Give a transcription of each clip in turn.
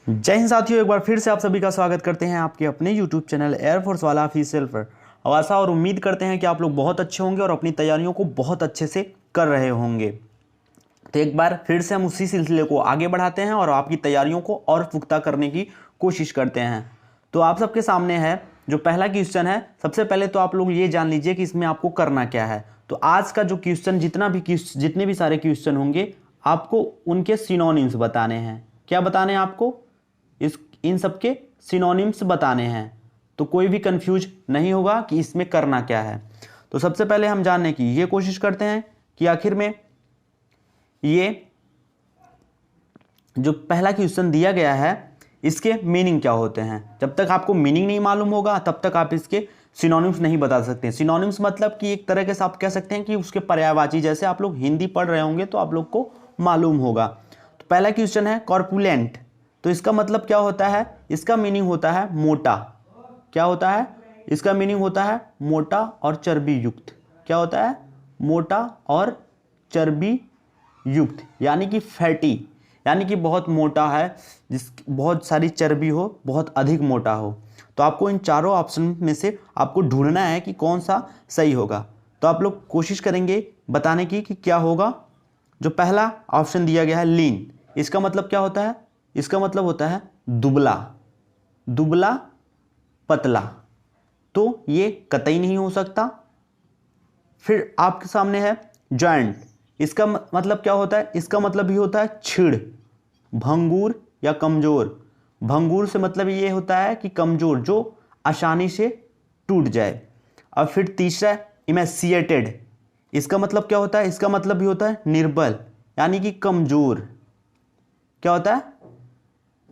जय हिंद साथियों, एक बार फिर से आप सभी का स्वागत करते हैं आपके अपने YouTube चैनल एयरफोर्स वाला ऑफिशियल पर। आशा और उम्मीद करते हैं कि आप लोग बहुत अच्छे होंगे और अपनी तैयारियों को बहुत अच्छे से कर रहे होंगे। तो एक बार फिर से हम उसी सिलसिले को आगे बढ़ाते हैं और आपकी तैयारियों को और पुख्ता करने की कोशिश करते हैं। तो आप सबके सामने है जो पहला क्वेश्चन है। सबसे पहले तो आप लोग ये जान लीजिए कि इसमें आपको करना क्या है। तो आज का जो क्वेश्चन जितने भी सारे क्वेश्चन होंगे आपको उनके सिनोनिम्स बताने हैं। क्या बताने हैं आपको? इन सब के सिनोनिम्स बताने हैं। तो कोई भी कंफ्यूज नहीं होगा कि इसमें करना क्या है। तो सबसे पहले हम जानने की ये कोशिश करते हैं कि आखिर में ये जो पहला क्वेश्चन दिया गया है इसके मीनिंग क्या होते हैं। जब तक आपको मीनिंग नहीं मालूम होगा तब तक आप इसके सिनोनिम्स नहीं बता सकते। सिनोनिम्स मतलब कि एक तरह से आप कह सकते हैं कि उसके पर्यायवाची, जैसे आप लोग हिंदी पढ़ रहे होंगे तो आप लोग को मालूम होगा। तो पहला क्वेश्चन है कॉर्पुलेंट। तो इसका मतलब क्या होता है? इसका मीनिंग होता है मोटा। क्या होता है? इसका मीनिंग होता है मोटा और चर्बी युक्त। क्या होता है? मोटा और चर्बी युक्त, यानी कि फैटी, यानी कि बहुत मोटा है, जिस बहुत सारी चर्बी हो, बहुत अधिक मोटा हो। तो आपको इन चारों ऑप्शन में से आपको ढूंढना है कि कौन सा सही होगा। तो आप लोग कोशिश करेंगे बताने की कि क्या होगा। जो पहला ऑप्शन दिया गया है लीन, इसका मतलब क्या होता है? इसका मतलब होता है दुबला, दुबला पतला। तो ये कतई नहीं हो सकता। फिर आपके सामने है जॉइंट। इसका मतलब क्या होता है? इसका मतलब भी होता है छीड़, भंगूर या कमजोर। भंगूर से मतलब ये होता है कि कमजोर, जो आसानी से टूट जाए। और फिर तीसरा इमेसिएटेड। इसका मतलब क्या होता है? इसका मतलब भी होता है निर्बल, यानी कि कमजोर। क्या होता है?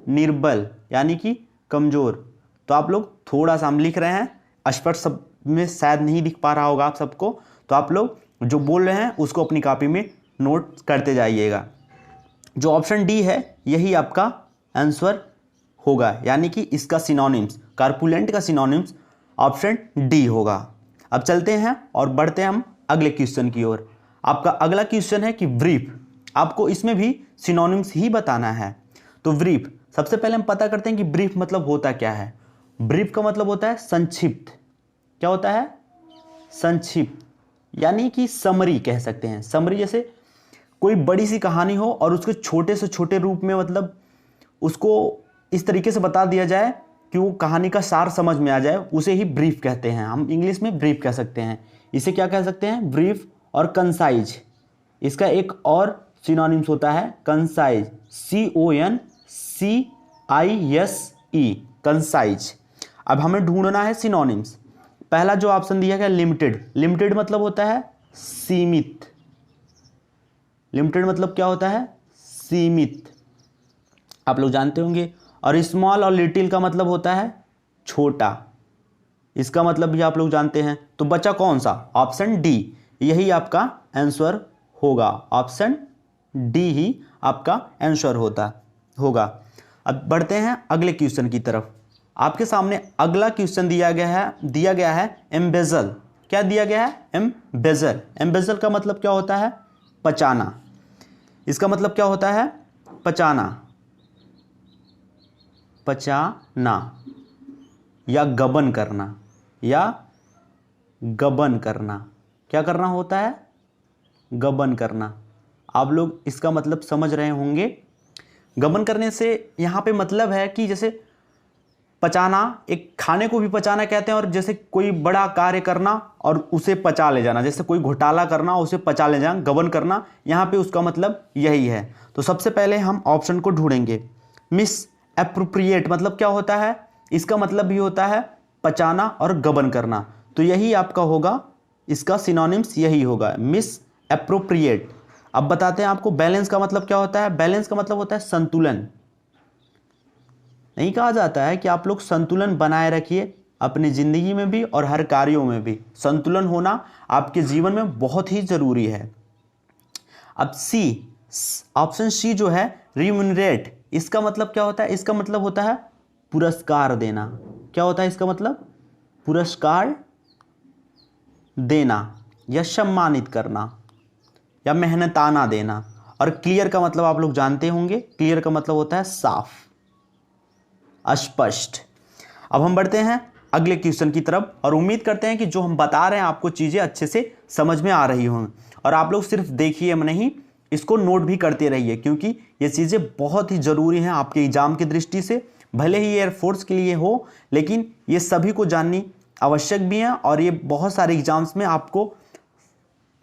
निर्बल, यानी कि कमजोर। तो आप लोग थोड़ा सा हम लिख रहे हैं, स्पष्ट सब में शायद नहीं दिख पा रहा होगा आप सबको। तो आप लोग जो बोल रहे हैं उसको अपनी कॉपी में नोट करते जाइएगा। जो ऑप्शन डी है यही आपका आंसर होगा, यानी कि इसका सिनोनिम्स, कार्पुलेंट का सिनोनिम्स ऑप्शन डी होगा। अब चलते हैं और बढ़ते हैं हम अगले क्वेश्चन की ओर। आपका अगला क्वेश्चन है कि ब्रीफ। आपको इसमें भी सिनोनिम्स ही बताना है। तो ब्रीफ, सबसे पहले हम पता करते हैं कि ब्रीफ मतलब होता क्या है। ब्रीफ का मतलब होता है संक्षिप्त। क्या होता है? संक्षिप्त, यानी कि समरी कह सकते हैं। समरी जैसे कोई बड़ी सी कहानी हो और उसके छोटे से छोटे रूप में, मतलब उसको इस तरीके से बता दिया जाए कि वो कहानी का सार समझ में आ जाए, उसे ही ब्रीफ कहते हैं। हम इंग्लिश में ब्रीफ कह सकते हैं। इसे क्या कह सकते हैं? ब्रीफ और कंसाइज। इसका एक और सिनोनिम्स होता है कंसाइज, CONCISE, कंसाइज। अब हमें ढूंढना है सिनोनिम्स। पहला जो ऑप्शन दिया गया लिमिटेड। लिमिटेड मतलब होता है सीमित। लिमिटेड मतलब क्या होता है? सीमित, आप लोग जानते होंगे। और स्मॉल और लिटिल का मतलब होता है छोटा। इसका मतलब भी आप लोग जानते हैं। तो बचा कौन सा? ऑप्शन डी, यही आपका आंसर होगा। ऑप्शन डी ही आपका आंसर होगा। अब बढ़ते हैं अगले क्वेश्चन की तरफ। आपके सामने अगला क्वेश्चन दिया गया है एम्बेजल। क्या दिया गया है? एम्बेजल। एम्बेजल का मतलब क्या होता है? पचाना। इसका मतलब क्या होता है? पचाना, पचाना या गबन करना, या गबन करना। क्या करना होता है? गबन करना। आप लोग इसका मतलब समझ रहे होंगे। गबन करने से यहाँ पे मतलब है कि जैसे पचाना, एक खाने को भी पचाना कहते हैं, और जैसे कोई बड़ा कार्य करना और उसे पचा ले जाना, जैसे कोई घोटाला करना उसे पचा ले जाना, गबन करना, यहाँ पे उसका मतलब यही है। तो सबसे पहले हम ऑप्शन को ढूंढेंगे। मिस एप्रोप्रिएट मतलब क्या होता है? इसका मतलब भी होता है पचाना और गबन करना। तो यही आपका होगा, इसका सिनोनिम्स यही होगा, मिस एप्रोप्रिएट। अब बताते हैं आपको बैलेंस का मतलब क्या होता है। बैलेंस का मतलब होता है संतुलन। नहीं कहा जाता है कि आप लोग संतुलन बनाए रखिए अपनी जिंदगी में भी और हर कार्यों में भी। संतुलन होना आपके जीवन में बहुत ही जरूरी है। अब सी, ऑप्शन सी जो है रिम्यूनरेट, इसका मतलब क्या होता है? इसका मतलब होता है पुरस्कार देना। क्या होता है इसका मतलब? पुरस्कार देना या सम्मानित करना या मेहनताना देना। और क्लियर का मतलब आप लोग जानते होंगे। क्लियर का मतलब होता है साफ। अस्पष्ट। अब हम बढ़ते हैं अगले क्वेश्चन की तरफ और उम्मीद करते हैं कि जो हम बता रहे हैं आपको चीज़ें अच्छे से समझ में आ रही हों और आप लोग सिर्फ देखिए नहीं, इसको नोट भी करते रहिए क्योंकि ये चीज़ें बहुत ही ज़रूरी हैं आपके एग्जाम की दृष्टि से। भले ही एयरफोर्स के लिए हो, लेकिन ये सभी को जाननी आवश्यक भी है और ये बहुत सारे एग्जाम्स में आपको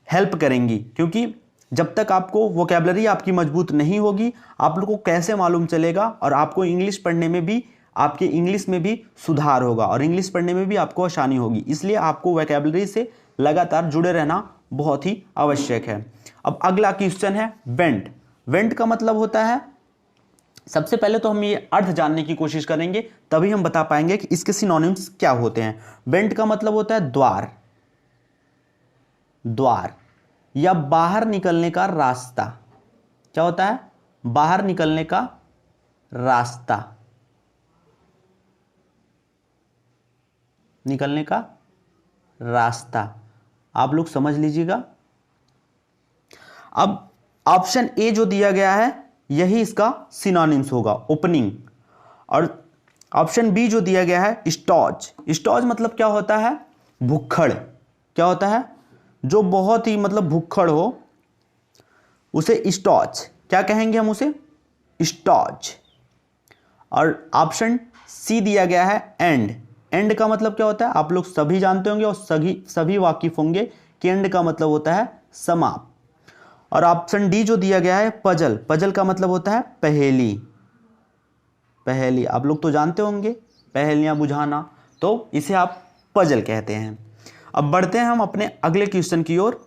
हेल्प करेंगी, क्योंकि जब तक आपको वोकैबुलरी आपकी मजबूत नहीं होगी आप लोग को कैसे मालूम चलेगा। और आपको इंग्लिश पढ़ने में भी, आपके इंग्लिश में भी सुधार होगा और इंग्लिश पढ़ने में भी आपको आसानी होगी। इसलिए आपको वोकैबुलरी से लगातार जुड़े रहना बहुत ही आवश्यक है। अब अगला क्वेश्चन है वेंट। वेंट का मतलब होता है, सबसे पहले तो हम ये अर्थ जानने की कोशिश करेंगे, तभी हम बता पाएंगे कि इसके सिनोनिम्स क्या होते हैं। वेंट का मतलब होता है द्वार, द्वार या बाहर निकलने का रास्ता। क्या होता है? बाहर निकलने का रास्ता, निकलने का रास्ता, आप लोग समझ लीजिएगा। अब ऑप्शन ए जो दिया गया है यही इसका सिनोनिम्स होगा, ओपनिंग। और ऑप्शन बी जो दिया गया है स्टॉज। स्टॉज मतलब क्या होता है? भुक्खड़। क्या होता है? जो बहुत ही मतलब भुक्खड़ हो उसे स्टॉज। क्या कहेंगे हम उसे? स्टॉज। और ऑप्शन सी दिया गया है एंड। एंड का मतलब क्या होता है? आप लोग सभी जानते होंगे और सभी वाकिफ होंगे कि एंड का मतलब होता है समाप्त। और ऑप्शन डी जो दिया गया है पजल। पजल का मतलब होता है पहेली। पहेली आप लोग तो जानते होंगे, पहेलियां बुझाना, तो इसे आप पजल कहते हैं। अब बढ़ते हैं हम अपने अगले क्वेश्चन की ओर।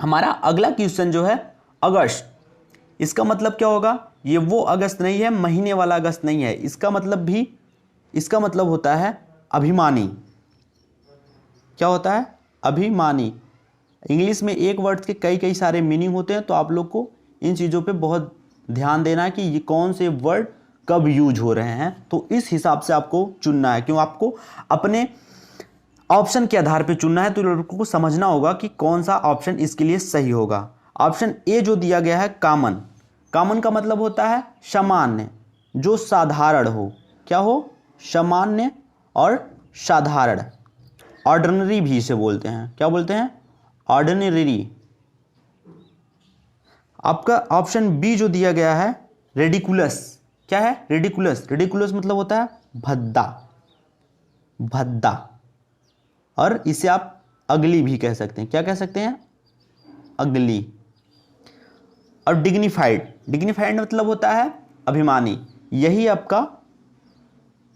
हमारा अगला क्वेश्चन जो है अगस्त। इसका मतलब क्या होगा? ये वो अगस्त नहीं है, महीने वाला अगस्त नहीं है। इसका मतलब होता है अभिमानी। क्या होता है? अभिमानी। इंग्लिश में एक वर्ड के कई सारे मीनिंग होते हैं, तो आप लोग को इन चीज़ों पे बहुत ध्यान देना है कि ये कौन से वर्ड कब यूज हो रहे हैं, तो इस हिसाब से आपको चुनना है। क्यों? आपको अपने ऑप्शन के आधार पे चुनना है, तो लोगों को समझना होगा कि कौन सा ऑप्शन इसके लिए सही होगा। ऑप्शन ए जो दिया गया है कामन। कामन का मतलब होता है सामान्य, जो साधारण हो। क्या हो? सामान्य और साधारण। ऑर्डिनरी भी इसे बोलते हैं। क्या बोलते हैं? ऑर्डिनरी। आपका ऑप्शन बी जो दिया गया है रेडिकुलस। क्या है? रेडिकुलस। रेडिकुलस मतलब होता है भद्दा, भद्दा। और इसे आप अगली भी कह सकते हैं। क्या कह सकते हैं? अगली। और डिग्निफाइड। डिग्निफाइड मतलब होता है अभिमानी। यही आपका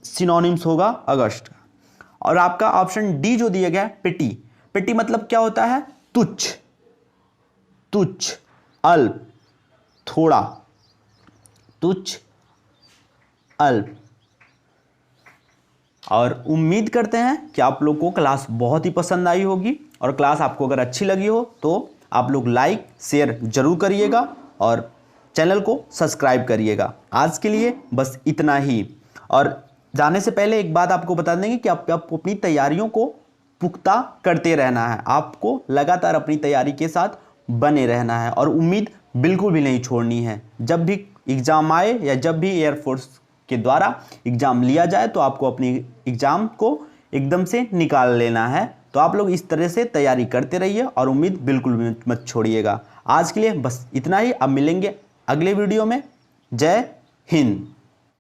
सिनोनिम्स होगा अगस्त का। और आपका ऑप्शन डी जो दिया गया है पिटी। पिटी मतलब क्या होता है? तुच्छ, तुच्छ, अल्प, थोड़ा, तुच्छ, अल्प। और उम्मीद करते हैं कि आप लोग को क्लास बहुत ही पसंद आई होगी, और क्लास आपको अगर अच्छी लगी हो तो आप लोग लाइक शेयर जरूर करिएगा और चैनल को सब्सक्राइब करिएगा। आज के लिए बस इतना ही। और जाने से पहले एक बात आपको बता देंगे कि आपको अपनी तैयारियों को पुख्ता करते रहना है। आपको लगातार अपनी तैयारी के साथ बने रहना है और उम्मीद बिल्कुल भी नहीं छोड़नी है। जब भी एग्ज़ाम आए या जब भी एयरफोर्स के द्वारा एग्ज़ाम लिया जाए तो आपको अपनी एग्ज़ाम को एकदम से निकाल लेना है। तो आप लोग इस तरह से तैयारी करते रहिए और उम्मीद बिल्कुल भी मत छोड़िएगा। आज के लिए बस इतना ही। अब मिलेंगे अगले वीडियो में। जय हिंद।